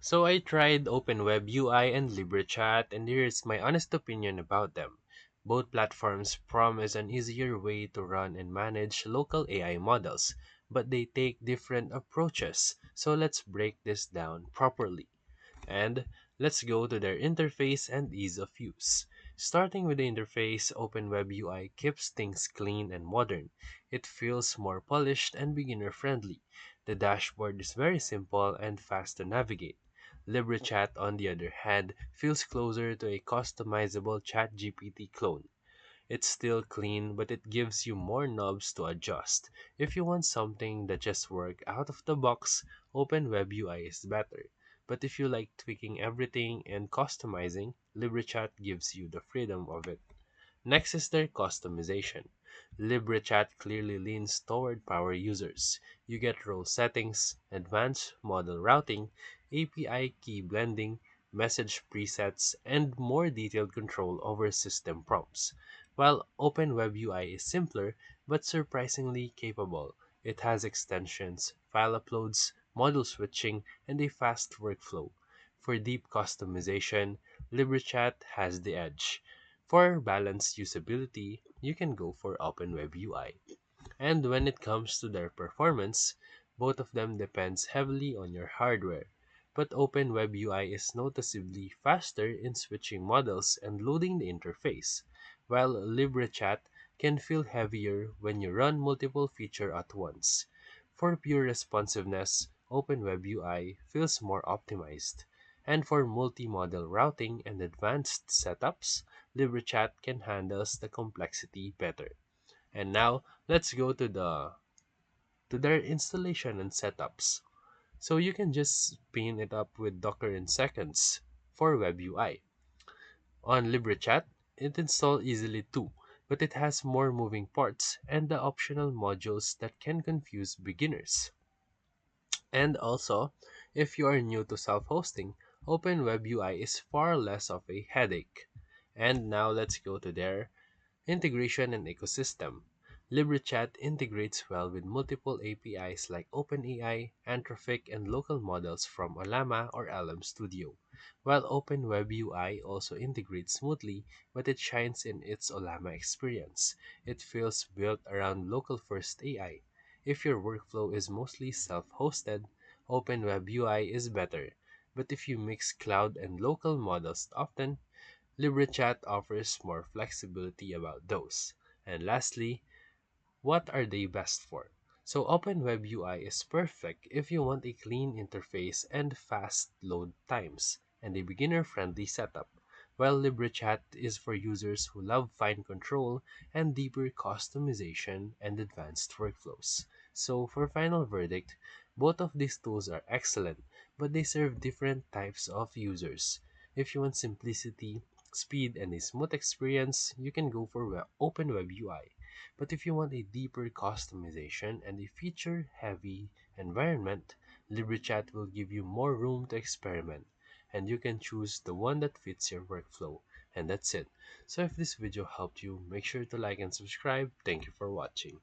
So I tried Open WebUI and LibreChat, and here's my honest opinion about them. Both platforms promise an easier way to run and manage local AI models, but they take different approaches. So let's break this down properly. And let's go to their interface and ease of use. Starting with the interface, Open WebUI keeps things clean and modern. It feels more polished and beginner friendly. The dashboard is very simple and fast to navigate. LibreChat, on the other hand, feels closer to a customizable ChatGPT clone. It's still clean, but it gives you more knobs to adjust. If you want something that just works out of the box, Open WebUI is better. But if you like tweaking everything and customizing, LibreChat gives you the freedom of it. Next is their customization. LibreChat clearly leans toward power users. You get role settings, advanced model routing, API key blending, message presets, and more detailed control over system prompts. While OpenWebUI is simpler but surprisingly capable, it has extensions, file uploads, model switching, and a fast workflow. For deep customization, LibreChat has the edge. For balanced usability, you can go for OpenWebUI. And when it comes to their performance, both of them depends heavily on your hardware. But OpenWebUI is noticeably faster in switching models and loading the interface, while LibreChat can feel heavier when you run multiple features at once. For pure responsiveness, OpenWebUI feels more optimized. And for multi-model routing and advanced setups, LibreChat can handle the complexity better. And now let's go to their installation and setups. So you can just spin it up with Docker in seconds for WebUI. On LibreChat, it installs easily too, but it has more moving parts and the optional modules that can confuse beginners. And also, if you are new to self-hosting, OpenWebUI is far less of a headache. And now let's go to their integration and ecosystem. LibreChat integrates well with multiple APIs like OpenAI, Anthropic, and local models from Olama or LM Studio, while OpenWebUI also integrates smoothly, but it shines in its Olama experience. It feels built around local-first AI. If your workflow is mostly self-hosted, OpenWebUI is better, but if you mix cloud and local models often, LibreChat offers more flexibility about those. And lastly, what are they best for? So OpenWebUI is perfect if you want a clean interface and fast load times, and a beginner-friendly setup, while LibreChat is for users who love fine control and deeper customization and advanced workflows. So for final verdict, both of these tools are excellent, but they serve different types of users. If you want simplicity, speed, and a smooth experience, you can go for OpenWebUI. But if you want a deeper customization and a feature-heavy environment, LibreChat will give you more room to experiment, and you can choose the one that fits your workflow. And that's it. So if this video helped you, make sure to like and subscribe. Thank you for watching.